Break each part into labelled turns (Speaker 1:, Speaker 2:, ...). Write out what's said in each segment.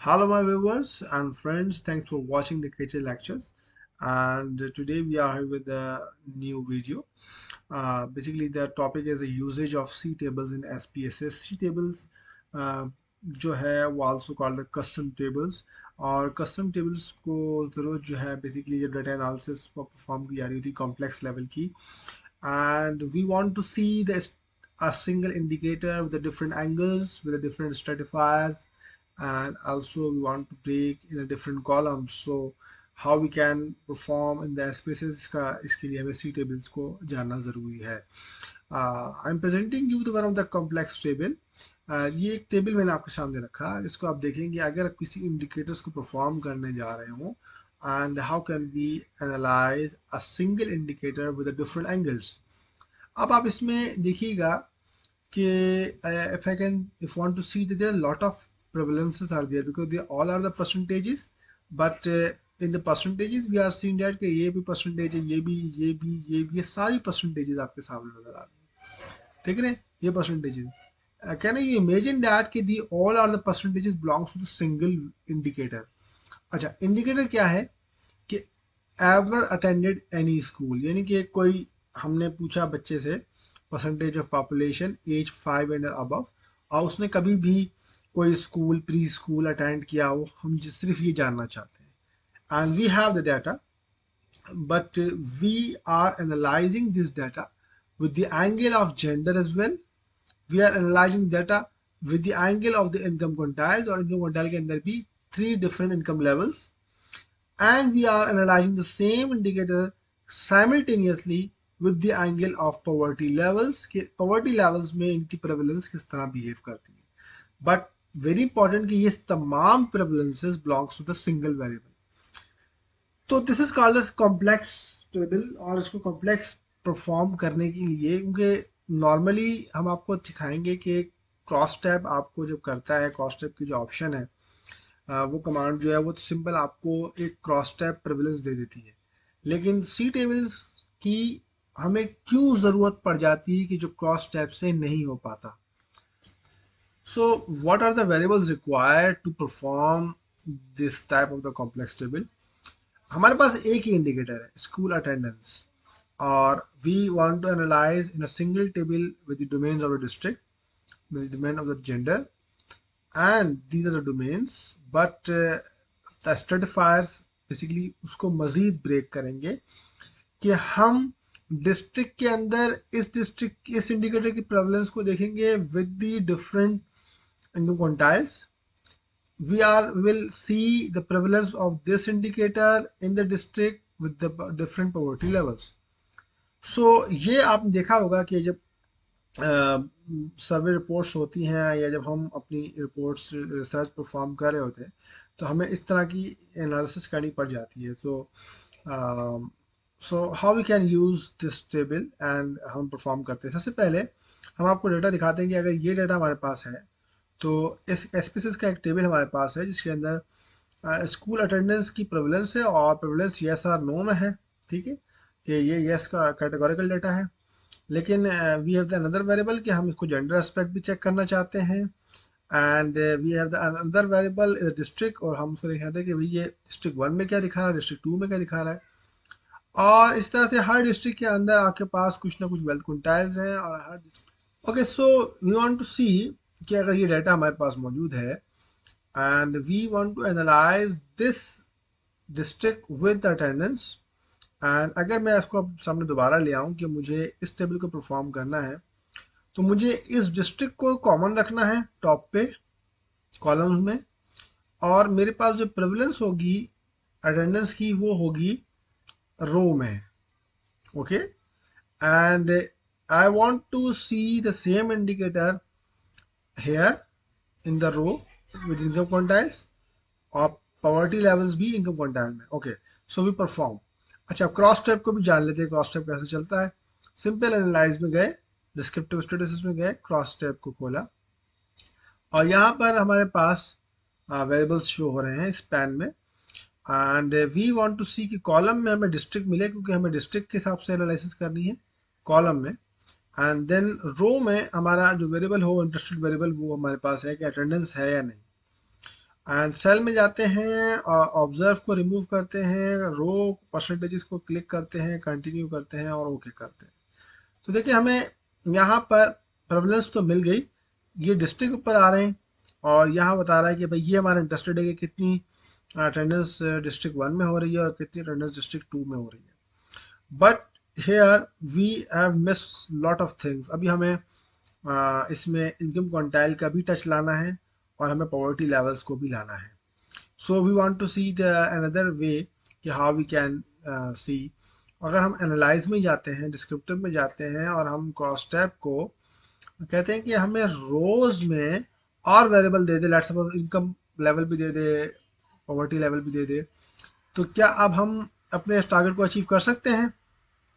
Speaker 1: Hello, my viewers and friends. Thanks for watching the KJ lectures. And today we are here with a new video. Basically, the topic is the usage of C tables in SPSS. C tables, uh, जो है वो also called the custom tables. और custom tables को जरूरत जो है basically जो data analysis perform की जा रही थी complex level की. And we want to see a single indicator with the different angles, with the different stratifiers, and also we want to break in a different columns. So how we can perform in the spaces का इसके लिए हमें C tables को जानना ज़रूरी है. I'm presenting you the one of the complex table. ये एक टेबल मैंने आपके सामने रखा. इसको आप देखेंगे अगर आप किसी इंडिकेटर्स को परफॉर्म करने जा रहे हो and how can we analyze a single indicator with the different angles. अब आप इसमें देखिएगा कि if want to see that there are a lot of prevalences are there because they all are the percentages, but in the percentages we are seeing that कि ये भी percentage है, ये सारी percentages आपके सामने नजर आ रही है. ठीक है ना, ये percentages. Can you imagine that कि the all are the percentages belongs to the single indicator. अच्छा, indicator क्या है कि ever attended any school, यानी कि कोई हमने पूछा बच्चे से percentage of population age 5 and above और उसने कभी भी कोई स्कूल प्री स्कूल अटेंड किया हो, हम सिर्फ ये जानना चाहते हैं. And we have the data, but we are analyzing this data with the angle of gender as well. We are analyzing data with the angle of the income quintiles, और income quintile के अंदर भी 3 different income levels, and we are analyzing the same indicator simultaneously with the angle of poverty levels कि poverty levels में इनकी prevalence किस तरह behave करती है. But very important कि ये तमाम prevalences belongs to the single variable. तो this is called as complex table. और इसको कॉम्प्लेक्स परफॉर्म करने के लिए, क्योंकि नॉर्मली हम आपको दिखाएंगे कि क्रॉस टैब आपको जब करता है, क्रॉस टैब की जो ऑप्शन है वो कमांड जो है वो सिंपल आपको एक क्रॉस टैब प्रिविलेज दे देती है. लेकिन सी टेबल्स की हमें क्यों ज़रूरत पड़ जाती है कि जो क्रॉस टैब से नहीं हो पाता. So what are the variables required to perform this type of the complex table. हमारे पास एक ही इंडिकेटर है, स्कूल अटेंडेंस, और we want to analyse in a single table with the domains of the district, with the domain of the gender, and these are the domains. But the stratifiers basically उसको मजीद break करेंगे कि हम district के अंदर इस indicator की prevalence को देखेंगे with the different income quantiles. We will see the prevalence of this indicator in the district with the different poverty levels. So ये आपने देखा होगा कि जब सर्वे रिपोर्ट्स होती हैं या जब हम अपनी रिपोर्ट्स रिसर्च परफॉर्म कर रहे होते हैं तो हमें इस तरह की एनालिसिस करनी पड़ जाती है. So how we can use this table and हम परफॉर्म करते हैं. सबसे पहले हम आपको डाटा दिखाते हैं कि अगर ये डाटा हमारे पास है तो इस एसपीसीएस का एक टेबल हमारे पास है जिसके अंदर स्कूल अटेंडेंस की प्रेवलेंस है और प्रेवलेंस यस और नो में है. ठीक है कि ये यस का कैटेगोरिकल डाटा है. लेकिन we have the another variable कि हम इसको जेंडर एस्पेक्ट भी चेक करना चाहते हैं. And we have the another variable district, और हम उसको दिखाते हैं कि भाई ये डिस्ट्रिक्ट 1 में क्या दिखा रहा है, डिस्ट्रिक्ट 2 में क्या दिखा रहा है. और इस तरह से हर डिस्ट्रिक्ट के अंदर आपके पास कुछ ना कुछ वेल्थ क्विंटाइल्स हैं. और हर okay, so we want to see कि अगर ये डाटा हमारे पास मौजूद है and we want to analyse this district with attendance, and अगर मैं इसको अब सामने दोबारा ले आऊँ कि मुझे इस टेबल को परफॉर्म करना है तो मुझे इस डिस्ट्रिक्ट को कॉमन रखना है टॉप पे कॉलम्स में, और मेरे पास जो प्रेवलेंस होगी अटेंडेंस की वो होगी रो में. Okay, and I want to see the same indicator here in the row with income quantiles और poverty levels भी income quantile में. Okay, so we perform. अच्छा, क्रॉस टैब को भी जान लेते हैं क्रॉस टैब कैसे चलता है. सिंपल एनालाइज में गए, डिस्क्रिप्टिव स्टैटिस्टिक्स में गए, क्रॉस टैब को खोला और यहाँ पर हमारे पास वेरिएबल्स शो हो रहे हैं स्पैन में. And we want to see कि कॉलम में हमें डिस्ट्रिक्ट मिले क्योंकि हमें डिस्ट्रिक्ट के हिसाब से एनालिसिस करनी है कॉलम में. एंड देन रो में हमारा जो वेरिएबल हो इंटरेस्टेड वेरिएबल वो हमारे पास है कि अटेंडेंस है या नहीं. एंड सेल में जाते हैं और ऑब्जर्व को रिमूव करते हैं, रो परसेंटेजेस को क्लिक करते हैं, कंटिन्यू करते हैं और ओके करते हैं। तो देखिए हमें यहाँ पर प्रेवलेंस तो मिल गई, ये डिस्ट्रिक्ट ऊपर आ रहे हैं और यहाँ बता रहा है कि भाई ये हमारा इंटरेस्टेड है कि कितनी अटेंडेंस डिस्ट्रिक्ट 1 में हो रही है और कितनी अटेंडेंस डिस्ट्रिक्ट 2 में हो रही है। But here we have miss lot of things. अभी हमें इसमें इनकम क्वांटाइल का भी टच लाना है और हमें पॉवर्टी लेवल्स को भी लाना है। So we want to see the another way कि हाउ वी कैन सी। अगर हम एनालाइज में जाते हैं, डिस्क्रिप्टिव में जाते हैं और हम क्रॉस टैब को कहते हैं कि हमें रोज में और variable they they, let's suppose income level भी दे दे, पॉवर्टी लेवल भी दे दे, तो क्या अब हम अपने इस टारगेट को अचीव कर सकते हैं?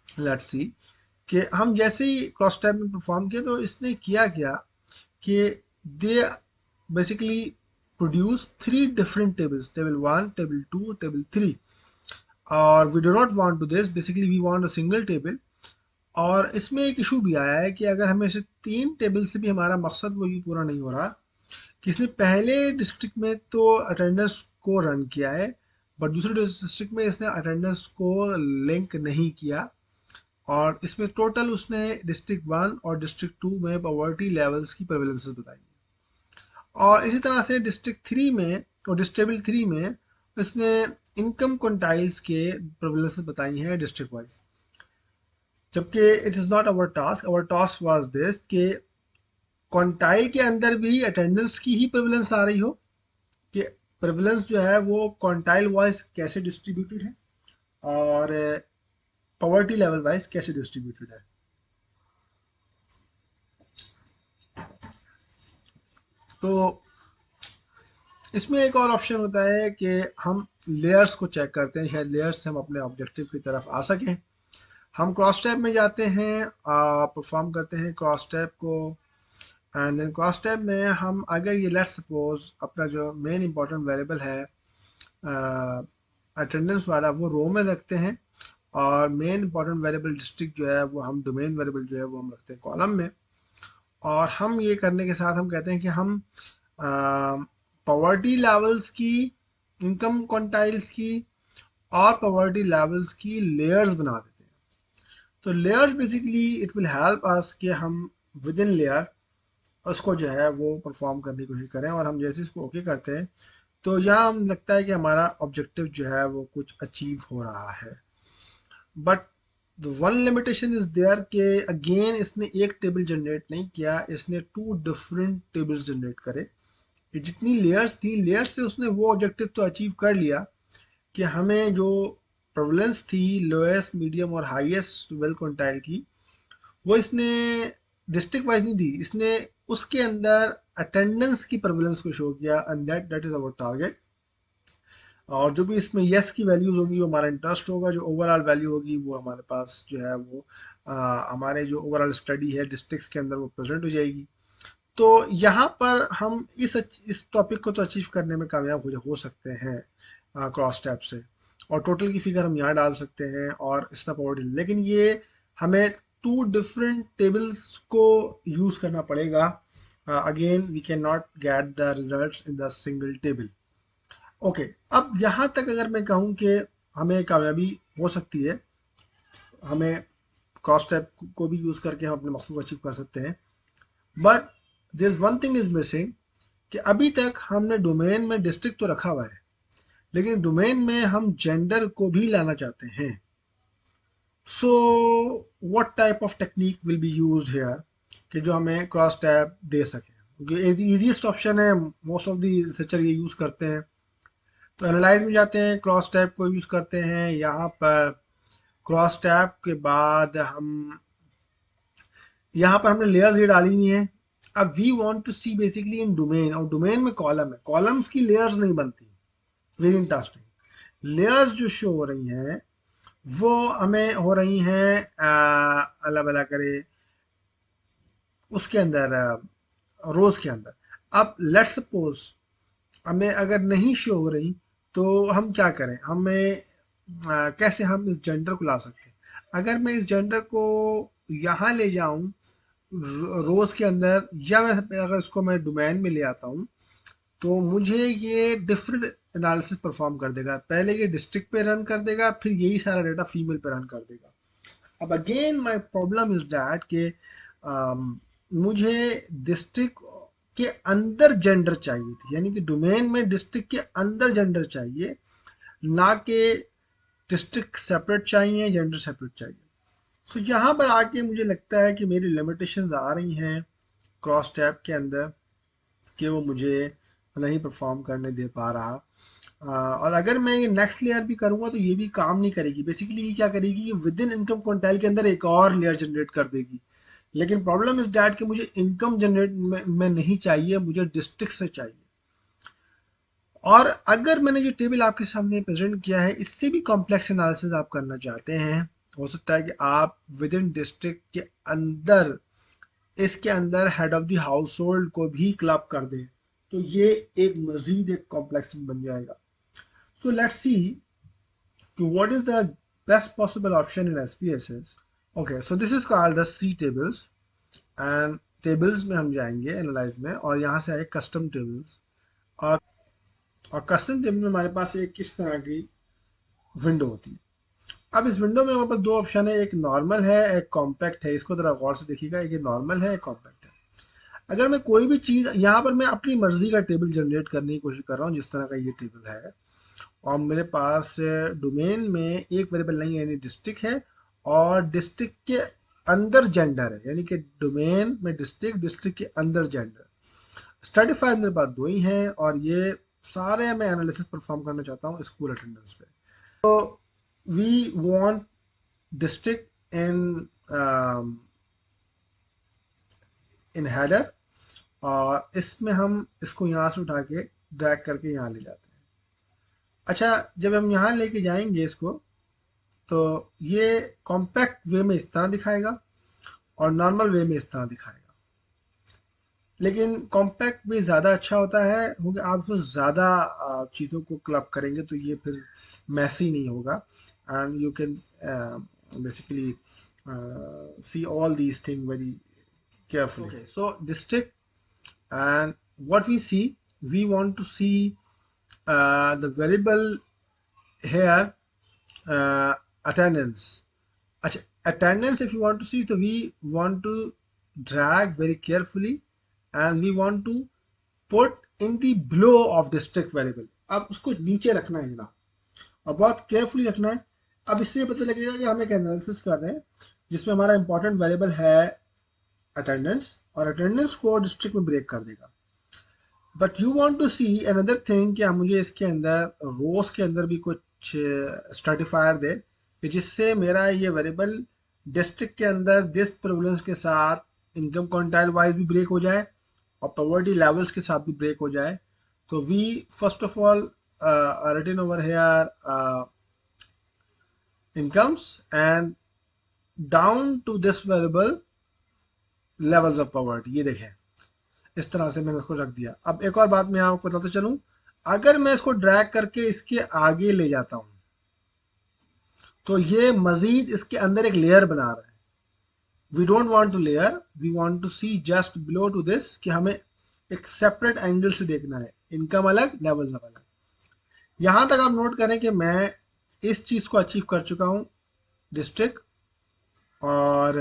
Speaker 1: लेट्स सी कि हम जैसे ही क्रॉस टैब में परफॉर्म किया तो इसने किया क्या कि they basically produce 3 different tables, table 1, table 2, table 3। और we do not want to this, basically we want a single table. और इसमें एक इशू भी आया है कि अगर हमें इसे 3 टेबल से भी हमारा मकसद वही पूरा नहीं हो रहा कि इसने पहले डिस्ट्रिक्ट में तो अटेंडेंस को रन किया है, बट दूसरे डिस्ट्रिक्ट में इसने अटेंडेंस को लिंक नहीं किया। और इसमें टोटल उसने डिस्ट्रिक्ट 1 और डिस्ट्रिक्ट 2 में पॉवर्टी लेवल्स की प्रेवलेंसेस बताई। और इसी तरह से डिस्ट्रिक्ट 3 में और डिस्ट्रिक्ट 3 में इसने इनकम क्वांटाइल्स के प्रेवलेंसेस बताई हैं डिस्ट्रिक्ट वाइज। जबकि it is not our task was this कि क्वांटाइल के अंदर भी अटेंडेंस की ही प्रेवलेंस आ रही हो, कि प्रेवलेंस जो है वो क्वांटाइल वाइज कैसे डिस्ट्रीब्यूटेड है और पॉवर्टी लेवल वाइज कैसे डिस्ट्रीब्यूटेड है। तो इसमें एक और ऑप्शन होता है कि हम लेयर्स को चेक करते हैं, शायद लेयर्स से हम अपने ऑब्जेक्टिव की तरफ आ सकें। हम क्रॉस टैब में जाते हैं, परफॉर्म करते हैं क्रॉस टैब को, एंड देन क्रॉस टैब में हम अगर ये लेट्स सपोज अपना जो मेन इंपॉर्टेंट वेरिएबल है अटेंडेंस वाला वो रो में रखते हैं और मेन इंपॉर्टेंट वेरिएबल डिस्ट्रिक्ट जो है वो हम डोमेन वेरिएबल जो है वो हम रखते हैं कॉलम में। और हम ये करने के साथ हम कहते हैं कि हम पॉवर्टी लेवल्स की, इनकम क्वांटाइल्स की और पॉवर्टी लेवल्स की लेयर्स बना देते हैं। तो layers basically it will help us कि हम विद इन लेयर उसको जो है वो परफॉर्म करने की कोशिश करें। और हम जैसे इसको ओके करते हैं तो यहाँ हम लगता है कि हमारा ऑब्जेक्टिव जो है वो कुछ अचीव हो रहा है। But the one limitation is there कि अगेन इसने एक टेबल जनरेट नहीं किया, इसने 2 डिफरेंट टेबल्स जनरेट करे। ये जितनी लेयर्स थी, लेयर्स से उसने वो ऑब्जेक्टिव तो अचीव कर लिया कि हमें जो प्रेवलेंस थी लोएस्ट, मीडियम और हाईएस्ट वेल क्वांटाइल की, वो इसने डिस्ट्रिक्ट वाइज नहीं दी, इसने उसके अंदर अटेंडेंस की प्रेवलेंस को शो किया, and that is our target. और जो भी इसमें यस की वैल्यूज होगी वो हमारा इंटरेस्ट होगा, जो ओवरऑल वैल्यू होगी वो हमारे पास जो है वो हमारे जो ओवरऑल स्टडी है डिस्ट्रिक्ट्स के अंदर वो प्रेजेंट हो जाएगी। तो यहाँ पर हम इस टॉपिक को तो अचीव करने में कामयाब हो सकते हैं क्रॉस टैब से, और टोटल की फिगर हम यहाँ डाल सकते हैं और इसका पावर, लेकिन ये हमें 2 डिफरेंट टेबल्स को यूज करना पड़ेगा। Again we can not get the results in the single table. Okay, अब यहाँ तक अगर मैं कहूँ कि हमें कामयाबी हो सकती है, हमें क्रॉस टैब को भी यूज करके हम अपने मकसद को अचीव कर सकते हैं, but there is one thing is missing कि अभी तक हमने डोमेन में डिस्ट्रिक्ट तो रखा हुआ है, लेकिन डोमेन में हम जेंडर को भी लाना चाहते हैं। So what type of technique will be used here कि जो हमें क्रॉस टैब दे सके, क्योंकि इजीएस्ट ऑप्शन है, मोस्ट ऑफ द रिसर्चर ये यूज करते हैं। तो एनालाइज में जाते हैं, क्रॉस टैब को यूज करते हैं। यहाँ पर क्रॉस टैब के बाद हम यहाँ पर हमने लेयर्स ये डाली हुई हैं। अब we want to see basically in domain, और डोमेन में कॉलम है, कॉलम्स की लेयर्स नहीं बनती, वेरी इंटरेस्टिंग। लेयर्स जो शो हो रही हैं वो हमें हो रही हैं अल्लाह भला करे उसके अंदर, रोज के अंदर। अब लेट्स सपोज हमें अगर नहीं शो हो रही तो हम क्या करें, हमें कैसे हम इस जेंडर को ला सकते हैं? अगर मैं इस जेंडर को यहाँ ले जाऊं रोज के अंदर, या मैं अगर इसको मैं डोमेन में ले आता हूँ, तो मुझे ये डिफरेंट एनालिसिस परफॉर्म कर देगा। पहले ये डिस्ट्रिक्ट पे रन कर देगा, फिर यही सारा डेटा फीमेल पे रन कर देगा। अब again my problem is that कि मुझे डिस्ट्रिक्ट के अंदर जेंडर चाहिए थी, यानी कि डोमेन में डिस्ट्रिक्ट के अंदर जेंडर चाहिए, ना कि डिस्ट्रिक्ट सेपरेट चाहिए, जेंडर सेपरेट चाहिए। सो यहाँ पर आके मुझे लगता है कि मेरी लिमिटेशंस आ रही हैं क्रॉस टैब के अंदर, कि वो मुझे नहीं परफॉर्म करने दे पा रहा। और अगर मैं ये नेक्स्ट लेयर भी करूँगा तो ये भी काम नहीं करेगी। बेसिकली ये क्या करेगी, ये विद इन इनकम क्वांटाइल के अंदर एक और लेयर जनरेट कर देगी। लेकिन प्रॉब्लम इज डैट कि मुझे इनकम जनरेट में नहीं चाहिए, मुझे डिस्ट्रिक्ट से चाहिए। और अगर मैंने जो टेबल आपके सामने प्रेजेंट किया है, इससे भी कॉम्प्लेक्स एनालिसिस आप करना चाहते हैं, हो सकता है कि आप विद इन डिस्ट्रिक्ट के अंदर, इसके अंदर head of the house hold को भी क्लब कर दें, तो ये एक मजीद एक कॉम्प्लेक्स बन जाएगा। So let's see what is the best possible option in SPSS. Okay, so this is called the C tables, and tables में हम जाएंगे एनालाइज में, और यहाँ से आए कस्टम टेबल्स। और कस्टम टेबल में हमारे पास एक किस तरह की विंडो होती है। अब इस विंडो में हमारे पास दो ऑप्शन है, एक नॉर्मल है, एक कॉम्पैक्ट है। इसको जरा गौर से देखिएगा, एक नॉर्मल है, एक कॉम्पैक्ट है। अगर मैं कोई भी चीज़ यहाँ पर, मैं अपनी मर्जी का टेबल जनरेट करने की कोशिश कर रहा हूँ, जिस तरह का ये टेबल है, और मेरे पास डोमेन में एक वेरिएबल नहीं है, यानी डिस्ट्रिक्ट है, और डिस्ट्रिक्ट के अंदर जेंडर है, यानी कि डोमेन में डिस्ट्रिक्ट, डिस्ट्रिक्ट के अंदर जेंडर। स्ट्रेटिफाइड मेरे पास दो ही हैं, और ये सारे मैं एनालिसिस परफॉर्म करना चाहता हूँ स्कूल अटेंडेंस पे। तो we want district in header, और इसमें हम इसको यहाँ से उठा के ड्रैग करके यहाँ ले जाते हैं। अच्छा, जब हम यहाँ लेके जाएंगे इसको, तो ये कॉम्पैक्ट वे में इस तरह दिखाएगा, और नॉर्मल वे में इस तरह दिखाएगा। लेकिन कॉम्पैक्ट भी ज़्यादा अच्छा होता है, क्योंकि आप उसमें ज़्यादा चीज़ों को क्लब करेंगे तो ये फिर मैसी नहीं होगा, and you can basically see all these thing very carefully. Okay, so district, and what we see, we want to see the variable here, uh, attendance. अच्छा, attendance if you want to see, तो we want to drag very carefully, and we want to put in the below of district variable। अब उसको नीचे रखना है जनाब, और बहुत केयरफुली रखना है। अब इससे पता लगेगा कि हम एक एनालिसिस कर रहे हैं जिसमें हमारा इंपॉर्टेंट वेरिएबल है अटेंडेंस, और अटेंडेंस को डिस्ट्रिक्ट में ब्रेक कर देगा। But you want to see another thing, कि मुझे इसके अंदर रोज के अंदर भी कुछ स्ट्रेटिफायर दे, कि जिससे मेरा ये वेरिएबल डिस्ट्रिक्ट के अंदर दिस प्रेवलेंस के साथ इनकम क्वांटाइल वाइज भी ब्रेक हो जाए, और पॉवर्टी लेवल्स के साथ भी ब्रेक हो जाए। तो we first of all written over here incomes, and down to this variable levels of poverty। ये देखें, इस तरह से मैंने इसको रख दिया। अब एक और बात मैं आपको बताते चलूं, अगर मैं इसको ड्रैग करके इसके आगे ले जाता हूं, तो ये मजीद इसके अंदर एक लेयर बना रहा है। We don't want to layer, we want to see just below to this, कि हमें एक सेपरेट एंगल से देखना है, इनकम अलग, लेवल्स अलग। यहां तक आप नोट करें कि मैं इस चीज को अचीव कर चुका हूं, डिस्ट्रिक्ट और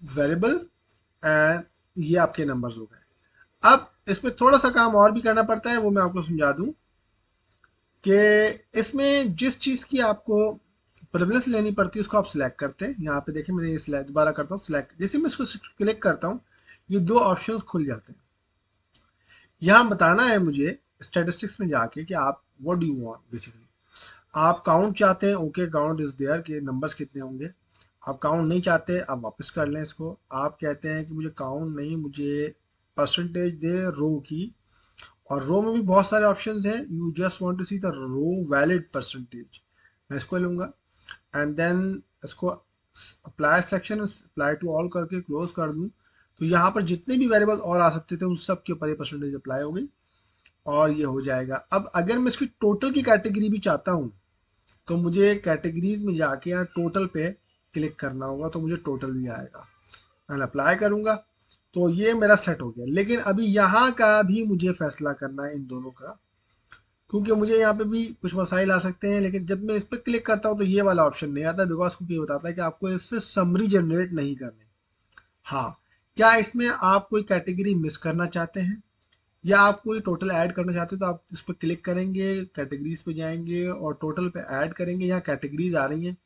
Speaker 1: वेरिएबल, एंड ये आपके नंबर्स हो गए। अब इस पर थोड़ा सा काम और भी करना पड़ता है, वो मैं आपको समझा दूं, कि इसमें जिस चीज़ की आपको प्रेफरेंस लेनी पड़ती है उसको आप सिलेक्ट करते हैं। यहाँ पे देखें, मैंने ये सिलेक्ट दोबारा करता हूँ, सिलेक्ट, जैसे मैं इसको क्लिक करता हूँ, ये दो ऑप्शंस खुल जाते हैं। यहाँ बताना है मुझे स्टैटिस्टिक्स में जाके कि आप what do you want. Basically आप काउंट चाहते हैं, ओके काउंट इज देयर, कि नंबर्स कितने होंगे। आप काउंट नहीं चाहते, आप वापस कर लें इसको। आप कहते हैं कि मुझे काउंट नहीं, मुझे परसेंटेज दे रो की, और रो में भी बहुत सारे ऑप्शंस हैं। You just want to see the row valid percentage, मैं इसको लूँगा, एंड देन इसको apply section, apply to all करके क्लोज कर दूँ, तो यहाँ पर जितने भी वेरिएबल और आ सकते थे उन सब के ऊपर ये परसेंटेज अप्लाई हो गई, और ये हो जाएगा। अब अगर मैं इसकी टोटल की कैटेगरी भी चाहता हूँ, तो मुझे कैटेगरीज में जाके यहाँ टोटल पे क्लिक करना होगा, तो मुझे टोटल भी आएगा। मैं अप्लाई करूँगा, तो ये मेरा सेट हो गया। लेकिन अभी यहाँ का भी मुझे फैसला करना है इन दोनों का, क्योंकि मुझे यहाँ पे भी कुछ मसाइल आ सकते हैं। लेकिन जब मैं इस पर क्लिक करता हूँ तो ये वाला ऑप्शन नहीं आता, बिकॉज क्योंकि ये बताता है कि आपको इससे समरी जनरेट नहीं करनी। हाँ, क्या इसमें आप कोई कैटेगरी मिस करना चाहते हैं या आप कोई टोटल ऐड करना चाहते हैं, तो आप इस पर क्लिक करेंगे, कैटेगरीज पे जाएंगे और टोटल पे ऐड करेंगे। यहाँ कैटेगरीज आ रही हैं।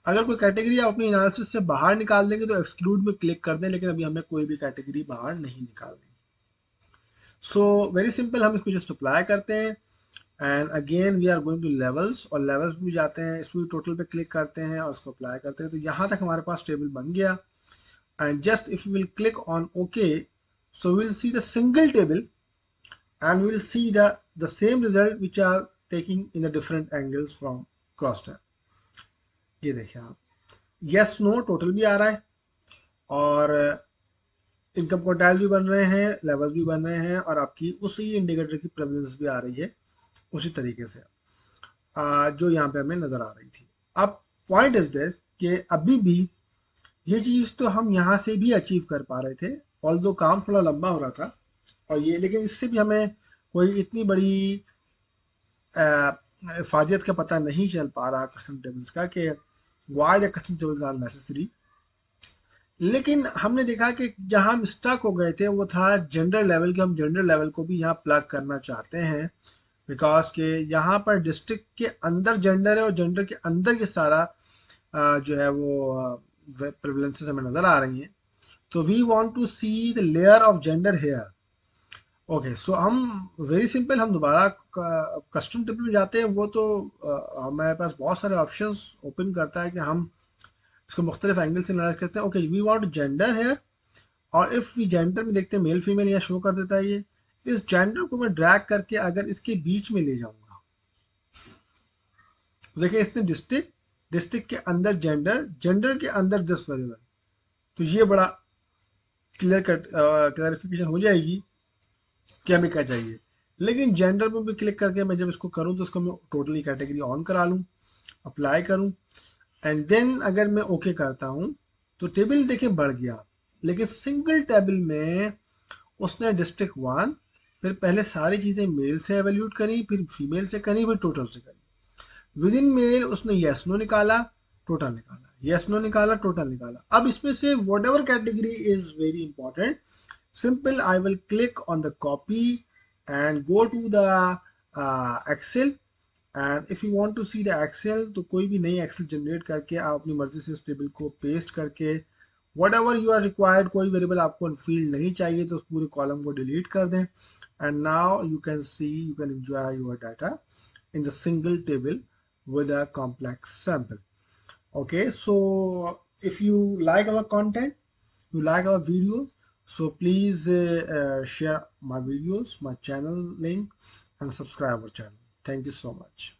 Speaker 1: अगर कोई कैटेगरी आप अपनी एनालिसिस से बाहर निकाल देंगे तो एक्सक्लूड में क्लिक कर दें, लेकिन अभी हमें कोई भी कैटेगरी बाहर नहीं निकालनी। सो वेरी सिंपल, हम इसको जस्ट अप्लाई करते हैं and again we are going to levels, और लेवल्स भी जाते हैं, इसमें टोटल पे क्लिक करते हैं और उसको अप्लाई करते हैं। तो यहाँ तक हमारे पास टेबल बन गया। And just if you will click on okay, so we'll see the single table and we'll see the same result which are taking in the different angles from crosstab। ये देखिए आप, यस नो टोटल भी आ रहा है और income quartile भी बन रहे हैं, लेवल भी बन रहे हैं, और आपकी उसी इंडिकेटर की प्रेवलेंस भी आ रही है उसी तरीके से जो यहाँ पे हमें नजर आ रही थी। अब पॉइंट इज दिस कि अभी भी ये चीज़ तो हम यहाँ से भी अचीव कर पा रहे थे, ऑल्दो काम थोड़ा लंबा हो रहा था और ये, लेकिन इससे भी हमें कोई इतनी बड़ी इफादियत का पता नहीं चल पा रहा कस्टम टेबल्स का, कि why the custom tables are necessary. लेकिन हमने देखा कि जहां हम स्टक हो गए थे वो था जेंडर लेवल के। हम जेंडर लेवल को भी यहाँ प्लग करना चाहते हैं, बिकॉज के यहाँ पर डिस्ट्रिक्ट के अंदर जेंडर है और जेंडर के अंदर ये सारा जो है वो प्रेवलेंसेस हमें नज़र आ रही हैं। तो we want to see the layer of gender here. Okay, so हम वेरी सिंपल, हम दोबारा कस्टम टेबल में जाते हैं। वो तो हमारे पास बहुत सारे ऑप्शंस ओपन करता है कि हम इसको मुख्तलिफ एंगल से एनालाइज करते हैं। Okay, we want gender here, और इफ वी जेंडर में देखते हैं मेल फीमेल, यहाँ शो कर देता है ये। इस जेंडर को मैं ड्रैग करके अगर इसके बीच में ले जाऊंगा, देखिए इसने डिस्ट्रिक्ट, डिस्ट्रिक्ट के अंदर जेंडर, जेंडर के अंदर दिस वेरिएबल, तो ये बड़ा क्लियर कट क्लैरिफिकेशन हो जाएगी कि हमें क्या चाहिए। लेकिन जेंडर पे भी क्लिक करके मैं जब इसको करूं तो इसको मैं टोटली कैटेगरी ऑन करा लूं, अप्लाई करूं, एंड देन अगर मैं ओके करता हूं तो टेबल देखिए बढ़ गया। लेकिन सिंगल टेबल में उसने डिस्ट्रिक्ट वन, फिर पहले सारी चीज़ें मेल से एवेल्यूट करी, फिर फीमेल से करी, फिर टोटल से करी। विद इन मेल उसने यस नो निकाला, टोटल निकाला, यस नो निकाला, टोटल निकाला। अब इसमें से what ever category is very important, simple, I will click on the copy and go to the Excel, and if you want to see the Excel तो कोई भी नई Excel जनरेट करके आप अपनी मर्जी से उस टेबल को पेस्ट करके whatever you are required, कोई वेरिएबल आपको फील्ड नहीं चाहिए तो उस पूरे कॉलम को डिलीट कर दें, and now you can see, you can enjoy your data in the single table with a complex sample। Okay, so if you like our content, you like our videos, so please share my videos, my channel link, and subscribe our channel. Thank you so much.